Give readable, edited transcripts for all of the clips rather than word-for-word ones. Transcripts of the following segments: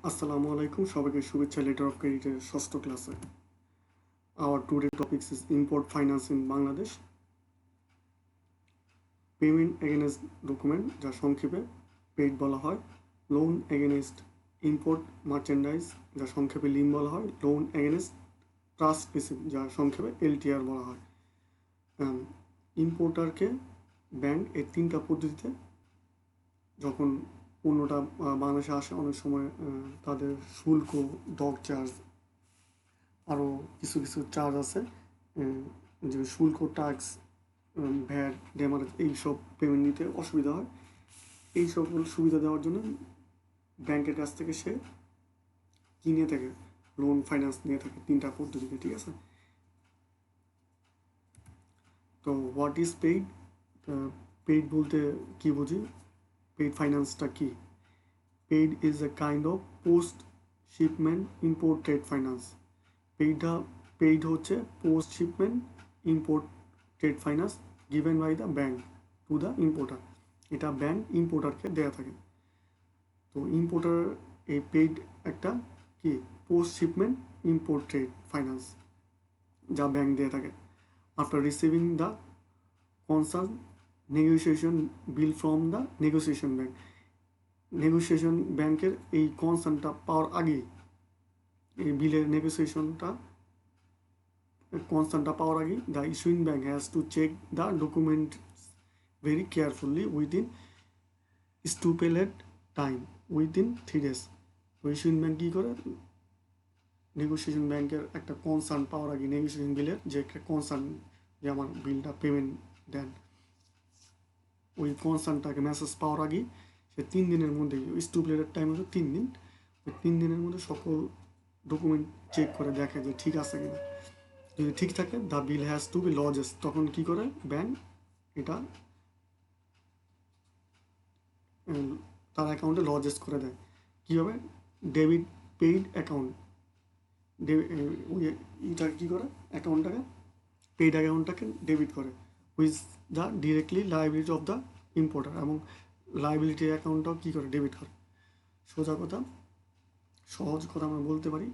আসসালামু আলাইকুম, সবাইকে শুভেচ্ছা। লেটার অফ ক্রেডিটের ষষ্ঠ ক্লাসে hour today topics is import finance in Bangladesh. Payment against document, যা সংক্ষেপে পেইড বলা হয়। লোন এগেনস্ট ইম্পোর্ট মার্চেন্ডাইজ, যা সংক্ষেপে লিম বলা হয়। লোন এগেনস্ট ট্রাস্ট রিসিপ্ট, যা সংক্ষেপে এলটিআর বলা হয়। ইম্পোর্টারকে ব্যাংক এই তিনটা পদ্ধতিতে যখন পণ্যটা বাংলাদেশে আসে, অনেক সময় তাদের শুল্ক, ডক চার্জ, আরও কিছু কিছু চার্জ আছে, যে শুল্ক, ট্যাক্স, ভ্যাট, ডেমারেজ, এইসব পেমেন্ট নিতে অসুবিধা হয়। এই সকল সুবিধা দেওয়ার জন্য ব্যাংকের কাছ থেকে সে কিনে থাকে, লোন ফাইন্যান্স নিয়ে থাকে তিনটা পদ্ধতিতে। ঠিক আছে, তো হোয়াট ইজ পেইড? পেইড বলতে কি বুঝি? পেইড ফাইন্যান্সটা কি? Paid is a kind of post shipment import trade finance. Paid হচ্ছে post shipment import trade finance given by the bank to the importer. এটা ব্যাংক ইম্পোর্টারকে দেয়া থাকে। তো ইম্পোর্টার এই পেইড একটা কি post shipment import trade finance, যা ব্যাংক দিয়ে থাকে। After receiving the concern negotiation bill from the negotiation bank, negotiation ব্যাংকের এই কনসার্নটা পাওয়ার আগেই, এই বিলের কনসার্নটা পাওয়ার আগেই the issuing bank has to check the document very carefully within stipulated time within 3 days। তো ইস্যুইং ব্যাংক কী করে? নেগোসিয়েশন ব্যাংকের একটা কনসার্ন পাওয়ার আগে, নেগোসিয়েশন বিলের যে একটা কনসার্ন, যে আমার বিলটা পেমেন্ট দেন, ওই কনসার্নটাকে মেসেজ পাওয়ার আগেই সে 3 দিনের মধ্যে, স্টুপুলেটেড টাইম হচ্ছে 3 দিন, ওই 3 দিনের মধ্যে সকল ডকুমেন্ট চেক করে দেখে যে ঠিক আছে কিনা। যদি ঠিক থাকে, the bill has to be lodges, তখন কী করে ব্যাংক এটা তার অ্যাকাউন্টে লজেস করে দেয়। কীভাবে? ডেবিট পেইড অ্যাকাউন্ট, ওই এটা কী করে, অ্যাকাউন্টটাকে, পেইড অ্যাকাউন্টটাকে ডেবিট করে with the directly liability of the importer, এবং লাইবিলিটি অ্যাকাউন্টটাও কী করে ডেবিট করে। সহজ কথা আমরা বলতে পারি,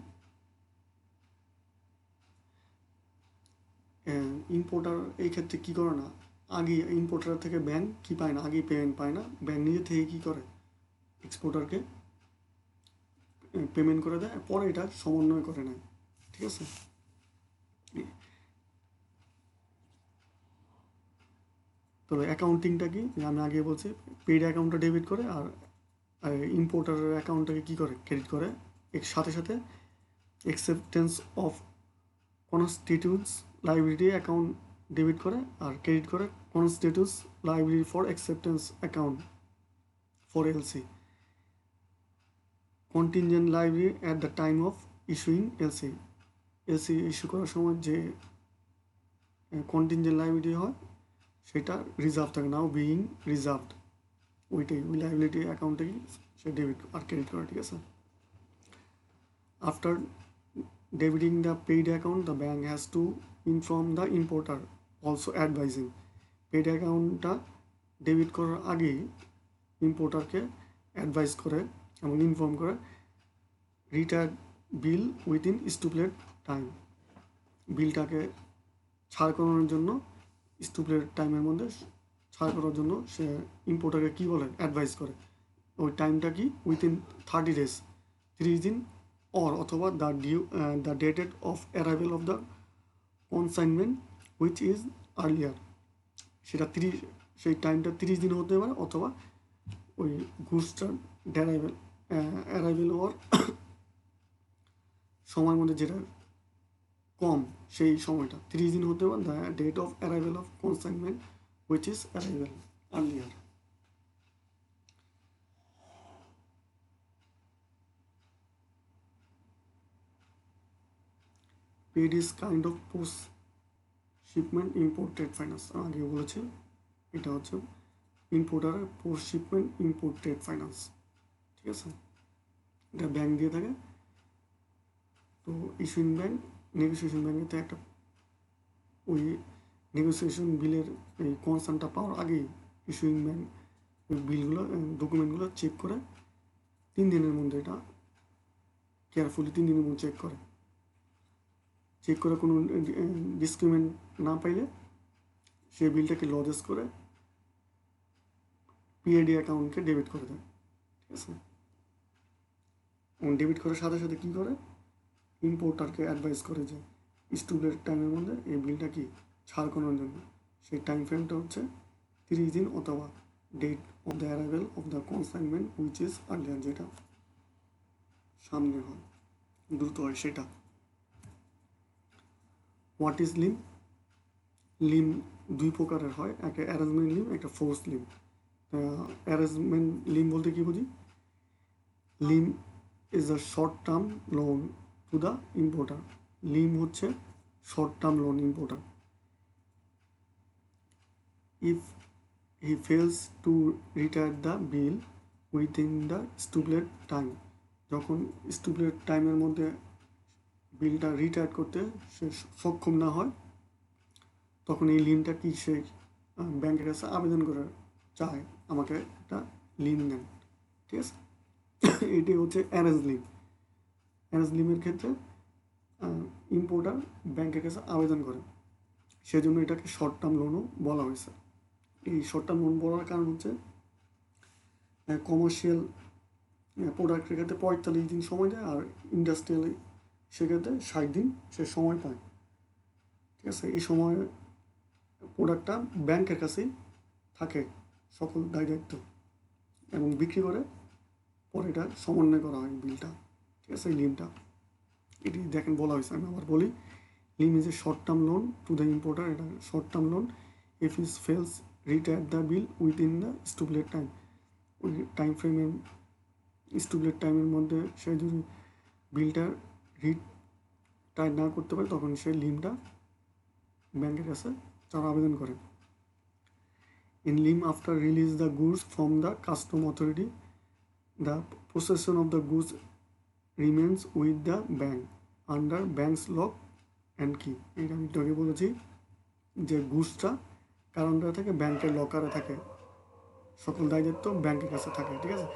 ইম্পোর্টার এই ক্ষেত্রে কী করে না, আগে ইম্পোর্টার থেকে ব্যাংক কী পায় না, আগেই পেমেন্ট পায় না, ব্যাংক নিজে থেকে কী করে এক্সপোর্টারকে পেমেন্ট করে দেয়, পরে এটা সমন্বয় করে নেয়। ঠিক আছে, তবে অ্যাকাউন্টিংটা কি আমি আগে বলছি, পেইড অ্যাকাউন্টটা ডেবিট করে, আর ইম্পোর্টারের অ্যাকাউন্টটাকে কী করে ক্রেডিট করে। এর সাথে সাথে acceptance of constitutes liability account debit করে, আর ক্রেডিট করে constitutes liability for acceptance account for LC, contingent liability at the time of issuing LC. LC issue করার সময় যে কন্টিনজেন্ট লাইবিলিটি হয়, সেটা রিজার্ভ থাকে, নাও বিইং রিজার্ভড, ওই লাইবিলিটি অ্যাকাউন্ট থেকে সে ডেবিট আর ক্রেডিট করে। ঠিক আছে, after ডেবিটিং the paid account the bank has to inform the importer also advising. Paid অ্যাকাউন্টটা ডেবিট করার আগেই ইম্পোর্টারকে অ্যাডভাইস করে এবং ইনফর্ম করে রিটার্ন বিল উইদিন স্টুপুলেটেড টাইম, বিলটাকে ছাড় করানোর জন্য স্টুপুলেটেড টাইমের মধ্যে ছাড় করার জন্য সে ইম্পোর্টারকে কী বলে, অ্যাডভাইস করে। ওই টাইমটা কি? উইথিন 30 days, 30 দিন, অথবা the dated of arrival of the consignment which is earlier. সেটা সেই টাইমটা 30 দিন হতে পারে, অথবা ওই গুডসটার অ্যারাইভেল হওয়ার সময়ের মধ্যে যেটা কম, সেই সময়টা 30 দিন হতে পারে। The date of arrival of consignment which is arrival earlier. Paid is kind of post shipment import trade finance, আগে বলেছি এটা হচ্ছে ইম্পোর্টারের post shipment import trade finance. ঠিক আছে, এটা ব্যাংক দিয়ে থাকে। তো ইস্যুইং ব্যাংক, নেগোসিয়েশন ব্যাংকেতে একটা ওই নেগোসিয়েশন বিলের এই কনসার্নটা পাওয়ার আগেই ইস্যুইং ব্যাংক ওই বিলগুলো, ডকুমেন্টগুলো চেক করে 3 দিনের মধ্যে এটা কেয়ারফুলি 3 দিনের মধ্যে চেক করে কোনো ডিসক্রিমিনেন্ট না পাইলে সে বিলটাকে লজেস করে পিএডি অ্যাকাউন্টকে ডেবিট করে দেয়, ঠিক আছে। এবং ডেবিট করার সাথে সাথে কী করে, ইম্পোর্টারকে অ্যাডভাইস করে যে স্টুডেন্ট টাইমের মধ্যে এই বিলটা কি ছাড় করার জন্য সেই টাইম ফ্রেমটা হচ্ছে 30 দিন অথবা date of the arrival of the consignment which is earlier, যেটা সামনে হয়, দ্রুত হয় সেটা। What is Lim? লিম 2 প্রকারের হয়, একটা অ্যারেঞ্জমেন্ট লিম, একটা ফোর্স লিম। অ্যারেঞ্জমেন্ট লিম বলতে কী বুঝি? LIM is a short term loan to the importer. LIM হচ্ছে short term loan importer. If he fails to retire the bill within the stipulated time, যখন stipulated টাইমের মধ্যে বিলটা retire করতে সে সক্ষম না হয়, তখন এই লিনটা কি সে ব্যাংকের কাছে আবেদন করে চায় আমাকে একটা লিন দেন, ঠিক আছে। এটি হচ্ছে অ্যারেঞ্জ লিম। অ্যারেঞ্জ লিমের ক্ষেত্রে ইম্পোর্টার ব্যাংকের কাছে আবেদন করে, সেজন্য এটাকে শর্ট টার্ম লোনও বলা হয়েছে। এই শর্ট টার্ম লোন বলার কারণ হচ্ছে কমার্শিয়াল প্রোডাক্টের ক্ষেত্রে 45 দিন সময় দেয়, আর ইন্ডাস্ট্রিয়াল সেক্ষেত্রে 60 দিন সে সময় পায়, ঠিক আছে। এই সময় প্রোডাক্টটা ব্যাংকের কাছেই থাকে সকল দায় দায়িত্ব, এবং বিক্রি করে পরে এটা সমন্বয় করা হয় বিলটা, ঠিক আছে। এই লিমটা এটি দেখেন বলা হয়েছে, আমি আবার বলি, LIM is a short term loan to the importer. এটা short term loan if is fails retire the bill within the stipulated time, ওই টাইম ফ্রেমের স্টুপুলেটেড টাইমের মধ্যে সে যদি বিলটা রিটায়ার না করতে পারে, তখন সে লিমটা ব্যাংকের কাছে তারা আবেদন করে। In LIM after release the goods from the custom authority, the possession of the goods remains with the bank under bank's lock and key. এটা আমি তোকে বলেছি যে গুডসটা কার আন্ডারে থাকে, ব্যাংকের লকারে থাকে, সকল দায় দায়িত্ব ব্যাংকের কাছে থাকে, ঠিক আছে।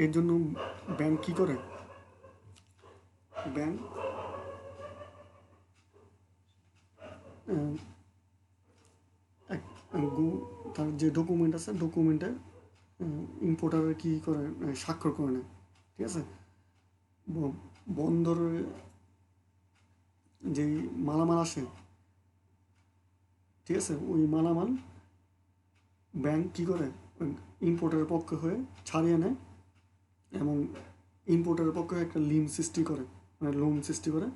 এর জন্য ব্যাংক কী করে, ব্যাংক তার যে ডকুমেন্ট আছে ডকুমেন্টে ইম্পোর্টারের কী করে স্বাক্ষর করে নেয়, ঠিক আছে। বন্দরে যেই মালামাল আসে, ঠিক আছে, ওই মালামাল ব্যাংক কী করে ইম্পোর্টারের পক্ষে হয়ে ছাড়িয়ে নেয়, এবং ইম্পোর্টারের পক্ষে একটা লিম সৃষ্টি করে, মানে লোন সৃষ্টি করে,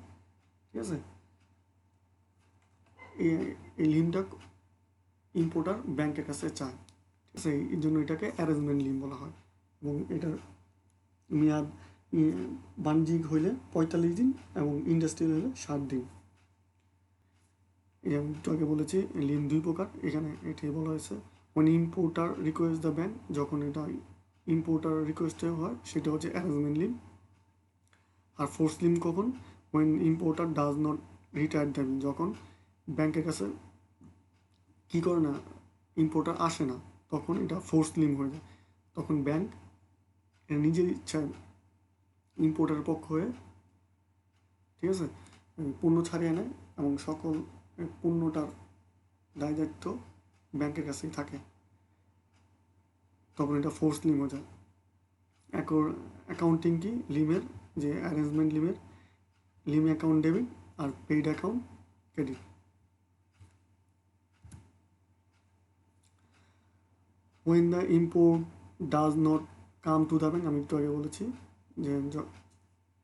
ঠিক আছে। এই লিমটা ইম্পোর্টার ব্যাংকের কাছে চায়, ঠিক আছে। এই জন্য এটাকে অ্যারেঞ্জমেন্ট লিম বলা হয়, এবং এটার মেয়াদ বাণিজ্যিক হইলে 45 দিন এবং ইন্ডাস্ট্রিয়াল হলে 60 দিন। এই আমি একটু আগে বলেছি লিম 2 প্রকার, এখানে এটাই বলা হয়েছে। when importer request the bank, যখন এটা ইম্পোর্টার রিকোয়েস্টে হয় সেটা হচ্ছে অ্যারেঞ্জমেন্ট লিম। আর ফোর্স লিম কখন, when importer does not retire the bill, যখন ব্যাংকের কাছে কী করে না, ইম্পোর্টার আসে না, তখন এটা ফোর্স লিম হয়ে যায়। তখন ব্যাংক নিজের ইচ্ছায় ইম্পোর্টারের পক্ষ হয়ে, ঠিক আছে, পণ্য ছাড়িয়ে নেয় এবং সকল পণ্যটার দায় দায়িত্ব ব্যাংকের কাছেই থাকে, তখন এটা ফোর্স লিম হয়ে যায়। অ্যাকাউন্টিং কি লিমের, যে অ্যারেঞ্জমেন্ট লিমের, লিম অ্যাকাউন্ট ডেবিট আর paid account credit. when the import does not come to the bank, আমি একটু আগে বলেছি যে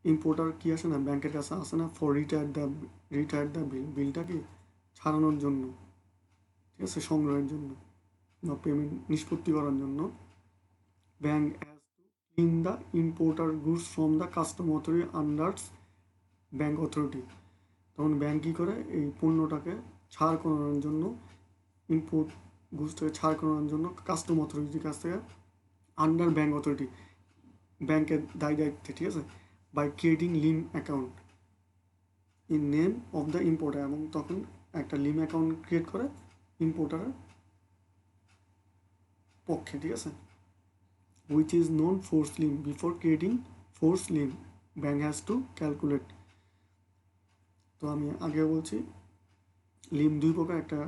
ইম্পোর্টার কি আসে না, ব্যাংকের কাছে আসে না, ফর রিটায়ার দ্য বিল, বিলটা কি ছাড়ানোর জন্য, ঠিক আছে, সংগ্রহের জন্য বা পেমেন্ট নিষ্পত্তি করার জন্য, bank has to clean the importer goods from the custom authority unders bank authority. তখন ব্যাংক কী করে, এই পণ্যটাকে ছাড় করানোর জন্য, ইম্পোর্ট গুডসটাকে ছাড় করানোর জন্য কাস্টম অথরিটির কাছ থেকে, আন্ডার ব্যাংক অথরিটি, ব্যাংকের দায় দায়িত্বে, ঠিক আছে, by creating LIM account in name of the importer, এবং তখন একটা লিম অ্যাকাউন্ট ক্রিয়েট করে ইম্পোর্টারের পক্ষে, ঠিক আছে, which is known force limb before creating force limb, bank has to calculate. তো আমি আগে বলছি লিম দুই প্রকার, একটা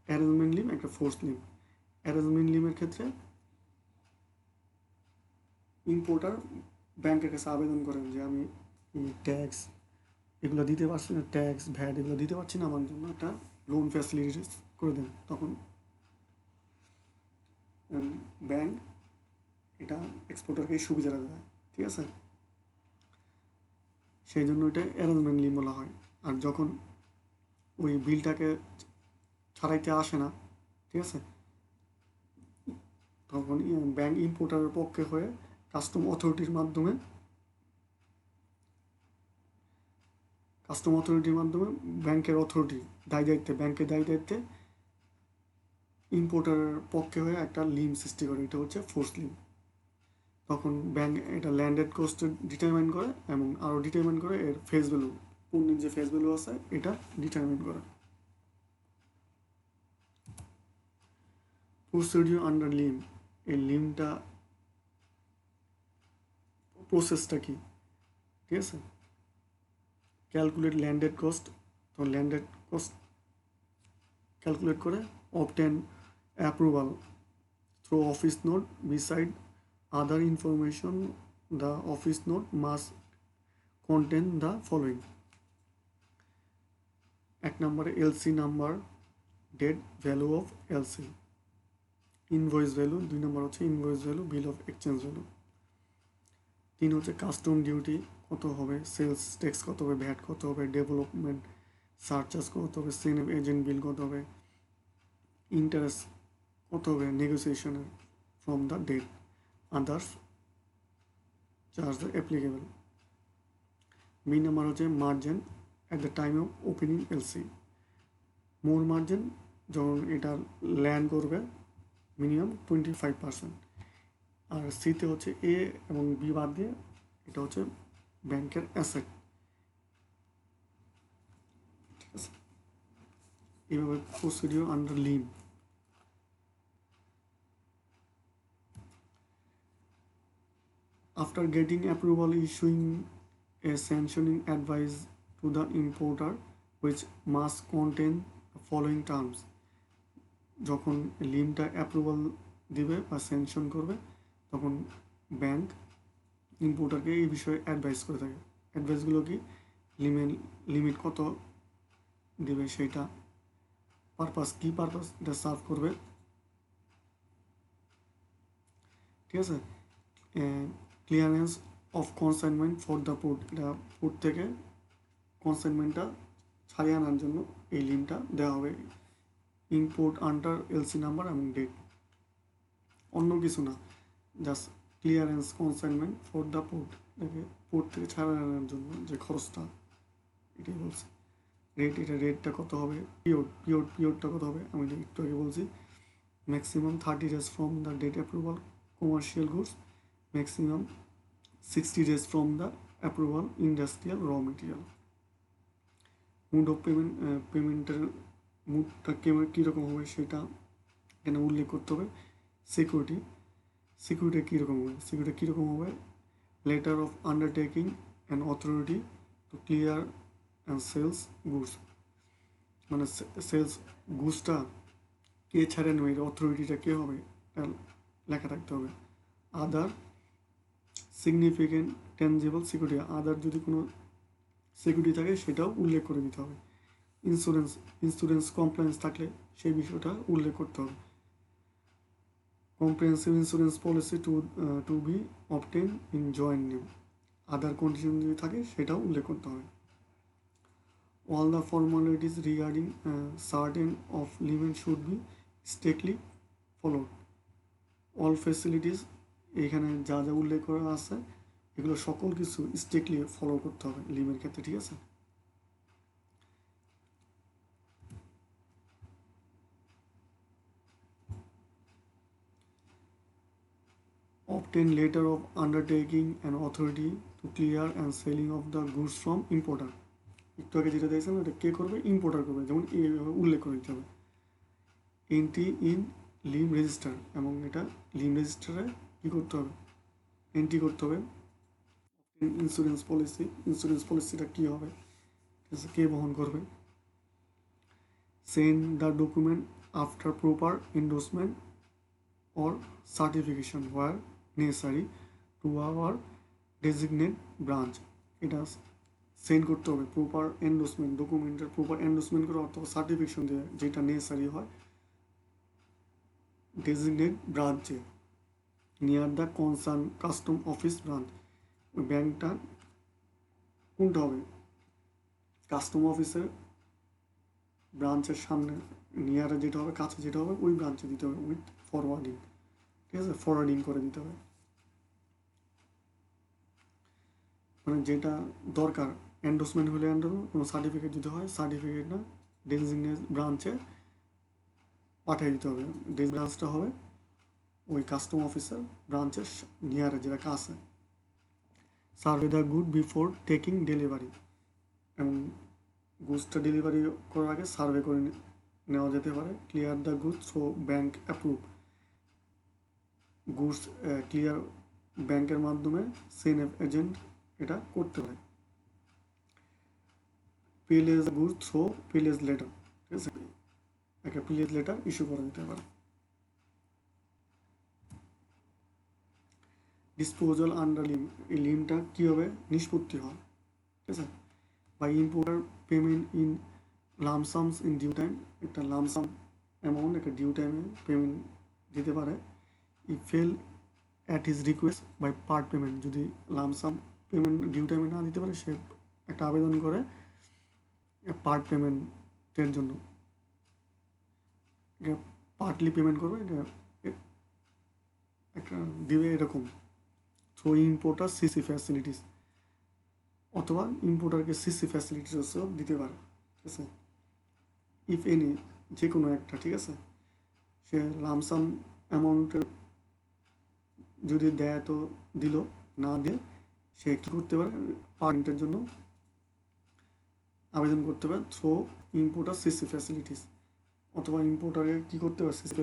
অ্যারেঞ্জমেন্ট লিম, একটা ফোর্স লিম। অ্যারেঞ্জমেন্ট লিমের ক্ষেত্রে ইম্পোর্টার ব্যাংকের কাছে আবেদন করেন যে আমি ট্যাক্স এগুলো দিতে পারছি না, ট্যাক্স ভ্যাট এগুলো দিতে পারছি না, আমার জন্য একটা লোন ফ্যাসিলিটিস করে দেন। তখন ব্যাংক এটা এক্সপোর্টারকে সুবিধাটা দেয়, ঠিক আছে? সেই জন্য এটা অ্যারেঞ্জমেন্ট লিম বলা হয়। আর যখন ওই বিলটাকে ছাড়াইতে আসে না, ঠিক আছে, তখন ব্যাংক ইম্পোর্টারের পক্ষে হয়ে কাস্টম অথরিটির মাধ্যমে ব্যাংকের অথরিটি ব্যাংকের দায় দায়িত্বে ইম্পোর্টারের পক্ষে হয়ে একটা লিম সৃষ্টি করে, এটা হচ্ছে ফোর্স লিম। তখন ব্যাংক এটা ল্যান্ডেড কস্ট ডিটারমাইন করে এবং আরও ডিটারমাইন করে এর ফেস ভ্যালু, পণ্যের যে ফেস ভ্যালু আছে এটা ডিটারমাইন করে। প্রসিডিউর আন্ডার লিম, এই লিমটা প্রসেসটা কি, ঠিক আছে? ক্যালকুলেট ল্যান্ডেড কস্ট, তো ল্যান্ডেড কস্ট ক্যালকুলেট করে obtain approval through office note beside other information. The office note must contain the following. এক নম্বরে LC number, date, value of LC, invoice value, দুই নম্বর হচ্ছে invoice value, bill of exchange value, তিন হচ্ছে custom duty কত হবে, sales tax কত হবে, ভ্যাট কত হবে, ডেভেলপমেন্ট সারচার্জ কত হবে, সেনেভ এজেন্ট বিল কত হবে, ইন্টারেস্ট কত হবে নেগোসিয়েশনের from the date, others charge applicable. B number হচ্ছে margin at the time of opening LC, more margin যখন এটা ল্যান্ড করবে মিনিমাম 25%। আর সিতে হচ্ছে এ এবং বি বাদ দিয়ে এটা হচ্ছে ব্যাংকের অ্যাসেট, ঠিক আছে? এইভাবে procedure under LIM. After getting approval, issuing a sanctioning advice to the importer which must contain the following terms. যখন লিমটা অ্যাপ্রুভাল দিবে বা স্যাংশন করবে তখন ব্যাংক ইম্পোর্টারকে এই বিষয়ে অ্যাডভাইস করে থাকে। অ্যাডভাইসগুলো কি, লিমিট কত দিবে সেইটা, পারপাস কি পারপাস এটা সার্ভ করবে, ঠিক আছে? Clearance of consignment for the port, এটা পোর্ট থেকে কনসাইনমেন্টটা ছাড়িয়ে আনার জন্য এই লিমটা দেওয়া হবে। ইম্পোর্ট আন্ডার এলসি নাম্বার এবং ডেট, অন্য কিছু না, just clearance consignment for the port, এটাকে পোর্ট থেকে ছাড়িয়ে আনার জন্য যে খরচটা এটাই বলছে। রেট, এটা রেটটা কত হবে, পিওরটা কত হবে আমি একটু আগে বলছি। Maximum 30 days from the date approval commercial goods, maximum 60 days from the approval industrial raw material. Mode of পেমেন্টের মুডটা কীরকম হবে সেটা এখানে উল্লেখ করতে হবে। সিকিউরিটি কীরকম হবে, letter of undertaking and authority to clear and sales goods, মানে সেলস গুডসটা কে ছাড়ে নেবে, অথরিটিটা কে হবে এটা লেখা রাখতে হবে। Other significant tangible security, other যদি কোনো সিকিউরিটি থাকে সেটাও উল্লেখ করে দিতে হবে। ইন্স্যুরেন্স কমপ্লায়েন্স থাকলে সেই বিষয়টা উল্লেখ করতে হবে। Comprehensive insurance policy to be obtain in joint name, other condition যদি থাকে সেটাও উল্লেখ করতে হবে। All the formalities regarding certain of limit should be strictly followed. All facilities, এখানে যা যা উল্লেখ করা আছে এগুলো সকল কিছু স্ট্রিক্টলি ফলো করতে হবে লিমের ক্ষেত্রে, ঠিক আছে? Obtain letter of undertaking and authority to clear and selling of the goods from importer, একটু আগে যেটা দেখছেন এটা কে করবে, ইম্পোর্টার করবে, যেমন এইভাবে উল্লেখ করে দিতে হবে। এন্ট্রি ইন লিম রেজিস্টার, এবং এটা লিম রেজিস্টারে কী করতে হবে, এন্ট্রি করতে হবে। ইন্স্যুরেন্স পলিসিটা কী হবে, ঠিক আছে, কে বহন করবে। Send the document after proper endorsement or certification where necessary to our designate branch. এটা সেন্ড করতে হবে প্রপার এন্ডোর্সমেন্ট, ডকুমেন্টের প্রপার এন্ডোর্সমেন্ট করে অথবা সার্টিফিকেশন দিয়ে যেটা নেসেসারি হয় ডেজিগনেট ব্রাঞ্চে near the concern custom office branch. ওই ব্যাংকটা কোনটা হবে, কাস্টম অফিসের ব্রাঞ্চের সামনে নিয়ারে যেটা হবে, কাছে যেটা হবে ওই ব্রাঞ্চে দিতে হবে উইথ ফরওয়ার্ডিং, ঠিক আছে, ফরওয়ার্ডিং করে দিতে হবে। মানে যেটা দরকার এন্ডোর্সমেন্ট হলে কোনো সার্টিফিকেট দিতে হয়, সার্টিফিকেটটা ডেজিগনেট ব্রাঞ্চে পাঠিয়ে দিতে হবে। ব্রাঞ্চটা হবে ওই কাস্টম অফিসার ব্রাঞ্চের নিয়ারে যেটা কাছে। Survey the good before taking delivery, এবং গুডসটা ডেলিভারি করার আগে সার্ভে করে নেওয়া যেতে পারে। Clear the goods so bank approve, goods clear ব্যাংকের মাধ্যমে সেন এজেন্ট এটা করতে পারে। PLS goods through PLS letter, ঠিক আছে, একটা পিএলএস লেটার ইস্যু করা যেতে পারে। ডিসপোজাল আন্ডার লিম, এই লিমটা কীভাবে নিষ্পত্তি হয়, ঠিক আছে। By importer payment in lump sums in due time, একটা লামসাম অ্যামাউন্ট একটা ডিউ টাইমে পেমেন্ট দিতে পারে। ই fail at his request by part payment, যদি লামসাম পেমেন্ট ডিউ টাইমে না দিতে পারে সে একটা আবেদন করে পার্ট পেমেন্টের জন্য, পার্টলি পেমেন্ট করবে, এটা একটা দিবে এরকম। থ্রু ইম্পোর্টার সিসি ফ্যাসিলিটিস, অথবা ইম্পোর্টারকে সিসি ফ্যাসিলিটিসও দিতে পারে, ঠিক আছে। ইফ এনি, যে কোনো একটা, ঠিক আছে, সে লামসাম অ্যামাউন্টের যদি দেয় তো দিল, না দিয়ে সে কী করতে পারে, পার্টের জন্য আবেদন করতে পারে থ্রু ইম্পোর্টার সিসি ফ্যাসিলিটিস, অথবা ইম্পোর্টারে কী করতে পারে সিসি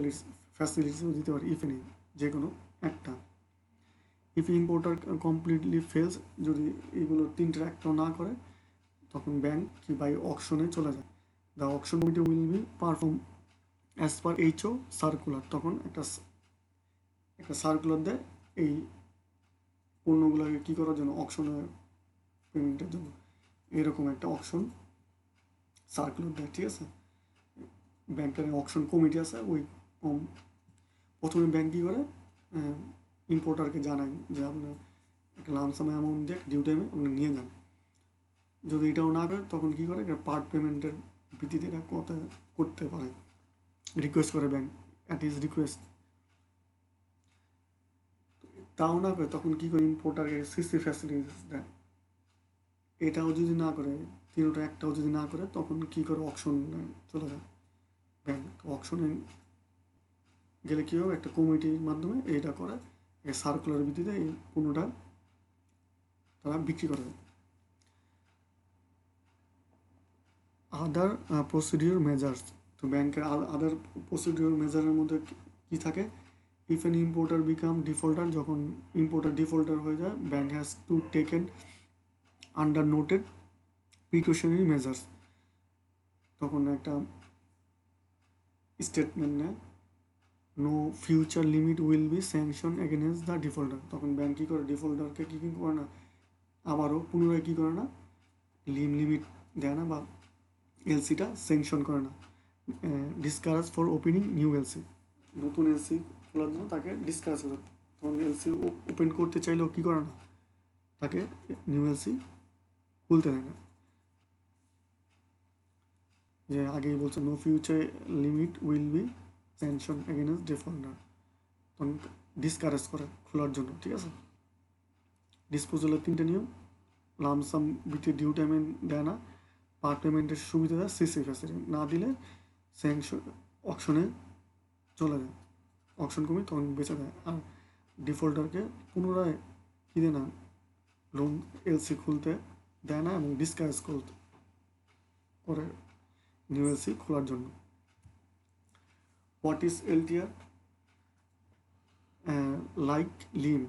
ফ্যাসিলিটিসও দিতে পারে, ইফ এনি, যে কোনো একটা। ইফ ইম্পোর্টার কমপ্লিটলি ফেলস, যদি এগুলো তিনটের একটাও না করে তখন ব্যাংক কি বাই অকশনে চলে যায়। The auction committee will be perform as per HO circular, তখন একটা সার্কুলার দেয় এই পণ্যগুলোকে কী করার জন্য, অকশনে পেমেন্টের জন্য, এরকম একটা অকশন সার্কুলার দেয়, ঠিক আছে। ব্যাংকের অকশন কমিটি আছে, ওই প্রথমে ব্যাংক কী করে ইম্পোর্টারকে জানাই যে আপনার একটা লামসাম অ্যামাউন্ট দিয়ে ডিউ টাইমে আপনি নিয়ে যান। যদি এটাও না করে তখন কী করে, পার্ট পেমেন্টের ভিত্তিতে এটা করতে পারে, রিকোয়েস্ট করে ব্যাংক অ্যাট ইজ রিকোয়েস্ট। তাও না করে তখন কী করে, ইম্পোর্টারকে সিসি ফ্যাসিলিটিস দেয়। এটাও যদি না করে, তিনটা একটাও যদি না করে তখন কী করে, অকশন চলে যায় ব্যাংক। অকশনে গেলে কী হবে, একটা কমিটির মাধ্যমে এইটা করে সার্কুলার ভিত্তিতে এই পণ্যটা তারা বিক্রি করে। আদার প্রসিডিওর মেজার্স, তো ব্যাংকের আদার প্রসিডিওর মেজারের মধ্যে কী থাকে, if an importer become defaulter, যখন ইম্পোর্টার ডিফল্টার হয়ে যায় bank has to taken under noted precautionary measures, তখন একটা স্টেটমেন্ট নেয়, no future limit will be sanction against the defaulter, তখন ব্যাংক কী করে, ডিফল্টারকে কী করে না, আবারও পুনরায় কী করে না, লিমিট দেয় না বা এলসিটা স্যাংশন করে না। Discourage for opening new LC, নতুন এলসি খোলার জন্য তাকে ডিসকারেজ করে, তখন এলসি ওপেন করতে চাইলেও কী করে না, তাকে নিউ এলসি খুলতে দেয় না। যে আগেই বলছে no future limit will be sanction against defaulter, তখন ডিসকারেজ করে খোলার জন্য, ঠিক আছে। ডিসপোজালের তিনটে নিয়ম, লামসাম বিটি ডিউ টাইমে দেয় না, পার্ট পেমেন্টের সুবিধা দেয়, সিসি ফ্যাসিলিটি না দিলে স্যাংশন অকশনে চলে যায়, অকশন কমিটি তখন বেঁচে দেয়। আর ডিফল্টারকে পুনরায় কী দেয় না, লোন এলসি খুলতে দেয় না এবং ডিসকারেজ করে নিউ এলসি খোলার জন্য। What is LTR, like LIM,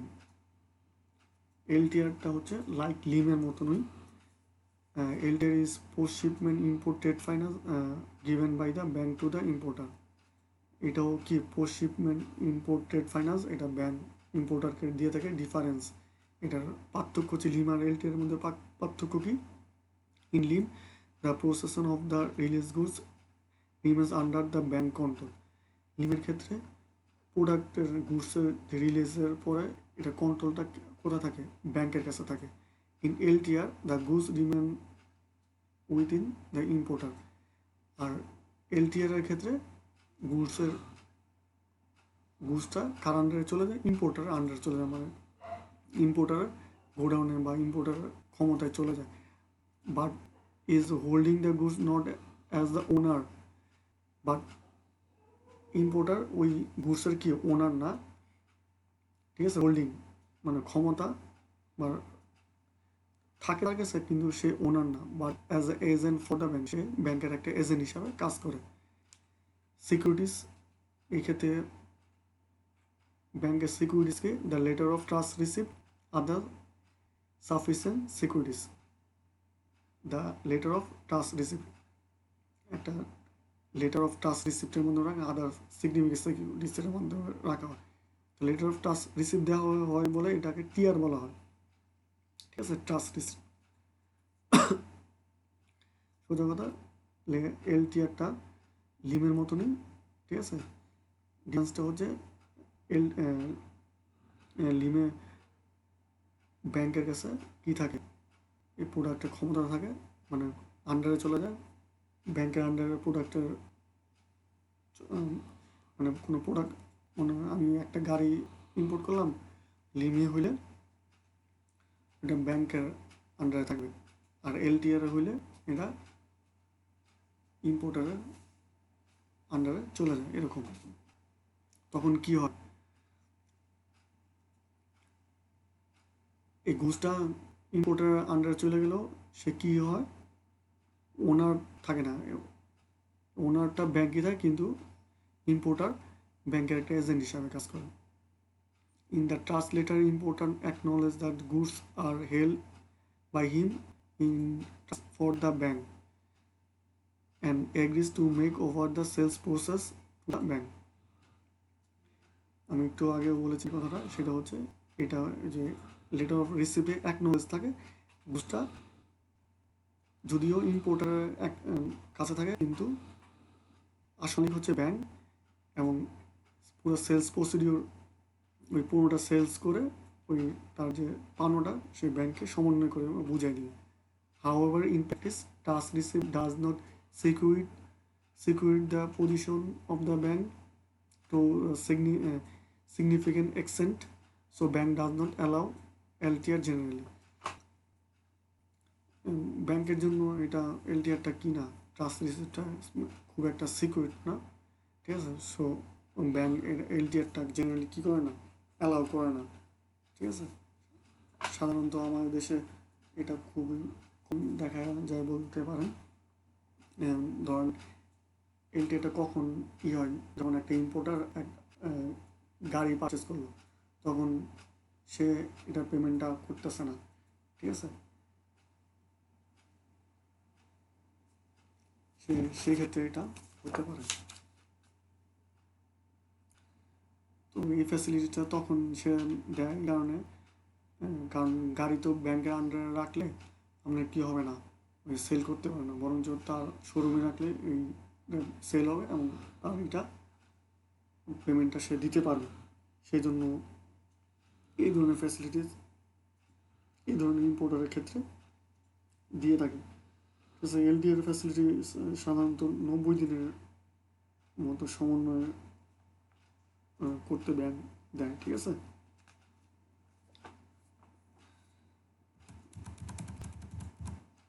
এলটিআরটা হচ্ছে লাইক লিমের মতনই। LTR is post shipment import trade finance given by the bank to the importer. এটাও কি post shipment import trade finance, এটা ব্যাংক ইম্পোর্টারকে দিয়ে থাকে। ডিফারেন্স, এটার পার্থক্য হচ্ছে লিম আর এলটিআর মধ্যে পার্থক্য কি? In LIM the possession of the release goods remains under the bank control. লিমের ক্ষেত্রে প্রোডাক্টের গুডসের রিলিজের পরে এটা কন্ট্রোলটা কোথায় থাকে? ব্যাংকের কাছে থাকে। In LTR the goods remain within the importer. আর এলটিআর এর ক্ষেত্রে গুডসটা কার আন্ডারে চলে যায়? ইম্পোর্টার আন্ডারে চলে যায়, মানে ইম্পোর্টার গোডাউনে বা ইম্পোর্টার ক্ষমতায় চলে যায়। But is holding the goods not as the owner. But importer ওই গুডসের কি ওনার না, ঠিক আছে? হোল্ডিং মানে ক্ষমতা বা থাকে তার কাছে, কিন্তু সে ওনার না। But as a agent for the bank, সে ব্যাংকের একটা এজেন্ট হিসাবে কাজ করে। সিকিউরিটিস, এই ক্ষেত্রে ব্যাংকের সিকিউরিটিসকে the letter of trust receipt other sufficient securities. The letter of trust receipt, একটা লেটার অফ ট্রাস্ট রিসিপ্টের মধ্যে রাখা, আদার সিগনিফিকেন্ট সিকিউরিটিসের মধ্যে রাখা হয়। তো লেটার অফ ট্রাস্ট রিসিপ্ট দেওয়া হয় বলে এটাকে টিআর বলা হয়, ঠিক আছে? Trust receipt. সোজা কথা, এলটিআরটা লিমের মতনই, ঠিক আছে? ডিফারেন্সটা হচ্ছে এল লিমে ব্যাংকের কাছে কি থাকে? এই প্রোডাক্টের ক্ষমতা থাকে, মানে আন্ডারে চলে যায় ব্যাংকের আন্ডারে প্রোডাক্টের। মানে কোনো প্রোডাক্ট, মানে আমি একটা গাড়ি ইম্পোর্ট করলাম, লিমে হইলে এটা ব্যাংকের আন্ডারে থাকবে। আর এলটিআর হইলে এটা ইম্পোর্টারের আন্ডারে চলে যায়, এরকম। তখন কি হয়? এই গুডসটা ইম্পোর্টারের আন্ডারে চলে গেলেও সে কি হয়? ওনার থাকে না, ওনারটা ব্যাংকে থাকে, কিন্তু ইম্পোর্টার ব্যাংকের একটা এজেন্ট হিসাবে কাজ করে। In the trust letter importer acknowledge that goods are held by him in trust for the bank and agrees to make over the sales process to the bank. আমি একটু আগে বলেছি কথাটা, সেটা হচ্ছে এটা যে লেটার অফ রিসিপ্টে অ্যাকনোলেজ থাকে, গুডসটা যদিও ইম্পোর্টারের কাছে থাকে, কিন্তু আসলে হচ্ছে ব্যাংক, এবং পুরো সেলস প্রসিডিওর ওই পুরোটা সেলস করে ওই তার যে পানোটা সেই ব্যাংকে সমন্বয় করে বুঝাই দিবে। However, in practice, task receipt does not secure the position of the bank to a significant extent, so bank does not allow LTR generally. ব্যাংকের জন্য এটা এলটিআরটা কি না, ট্রাস্ট রিসিপ্টটা খুব একটা সিকিউর না, ঠিক আছে? সো ব্যাংক এলটিআরটা জেনারেলি কী করে না, অ্যালাউ করে না, ঠিক আছে? সাধারণত আমাদের দেশে এটা খুবই কম দেখা যায় বলতে পারেন। ধরেন এলটিআরটা কখন হয়? যখন একটা ইম্পোর্টার এক গাড়ি পারচেস করলো, তখন সে এটা পেমেন্টটা করতেছে না, ঠিক আছে? সেই ক্ষেত্রে এটা হতে পারে। তো এই ফ্যাসিলিটিটা তখন সে দেয় কারণ গাড়ি তো ব্যাংকের আন্ডারে রাখলে আপনার কী হবে না, ওই সেল করতে পারে না, বরঞ্চ তার শোরুমে রাখলে এই সেল হবে এবং তার এটা পেমেন্টটা সে দিতে পারবে। সেই জন্য এই ধরনের ফ্যাসিলিটিস এই ধরনের ইম্পোর্টারের ক্ষেত্রে দিয়ে থাকে। এলডিআর ফ্যাসিলিটি সাধারণত 90 দিনের মতো সমন্বয় করতে ব্যাংক দেয়, ঠিক আছে?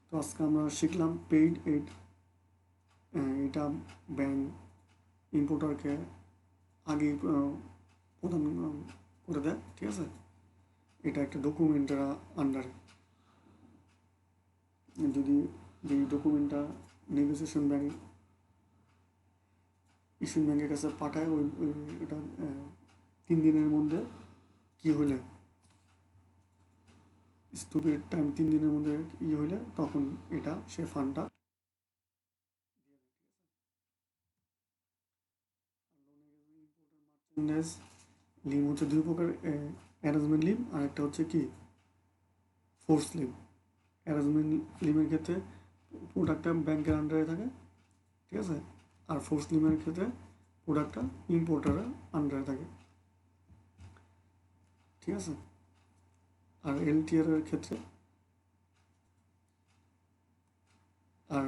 তো আজকে আমরা শিখলাম পেইড এড। এটা ব্যাংক ইম্পোর্টারকে আগে প্রদান করে দেয়, ঠিক আছে? এটা একটা ডকুমেন্টের আন্ডারে, যদি যেই ডকুমেন্টটা নেগোসিয়েশন ব্যাংক ইস্যুইং ব্যাংকের কাছে পাঠায়, ওটা 3 দিনের মধ্যে কি হলে স্টুপের টাইম 3 দিনের মধ্যে হইলে তখন এটা সে ফান্ডটা মার্চেন্ডাইজ লিম হচ্ছে দুই প্রকার, অ্যারেঞ্জমেন্ট লিম আর একটা হচ্ছে কি ফোর্স লিম। অ্যারেঞ্জমেন্ট লিমের ক্ষেত্রে প্রোডাক্টটা ব্যাংকের আন্ডারে থাকে, ঠিক আছে, আর ফোর্স লিমের ক্ষেত্রে প্রোডাক্টটা ইম্পোর্টারের আন্ডারে থাকে, ঠিক আছে। আর এলটিআর এর ক্ষেত্রে আর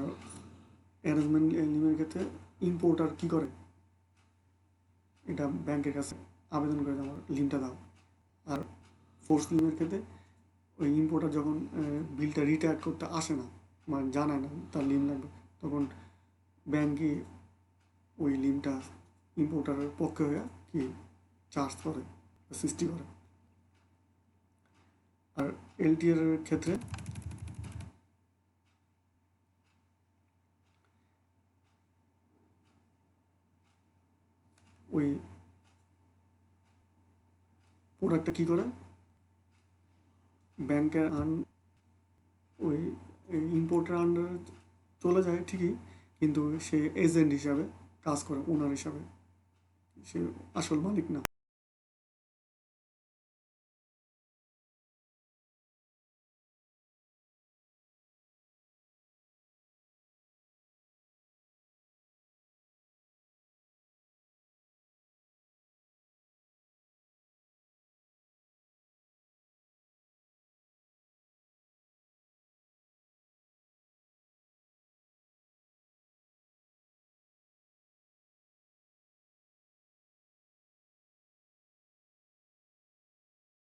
অ্যারেঞ্জমেন্ট লিমের ক্ষেত্রে ইম্পোর্টার কি করে, এটা ব্যাংকের কাছে আবেদন করে আমার লিমটা দাও। আর ফোর্স লিমের ক্ষেত্রে ওই ইম্পোর্টার যখন বিলটা রিটায়ার করতে আসে না, মানে জানায় না তার লিম লাগবে, তখন ব্যাংকে ওই লিমটা ইম্পোর্টারের পক্ষে হয়ে কি চার্জ করে, সৃষ্টি করে। আর এলটিআর এর ক্ষেত্রে ওই প্রোডাক্টটা কী করে ব্যাংকের ওই ইম্পোর্টার আন্ডারে চলে যায় ঠিকই, কিন্তু সে এজেন্ট হিসাবে কাজ করে, ওনার হিসাবে, সে আসল মালিক না।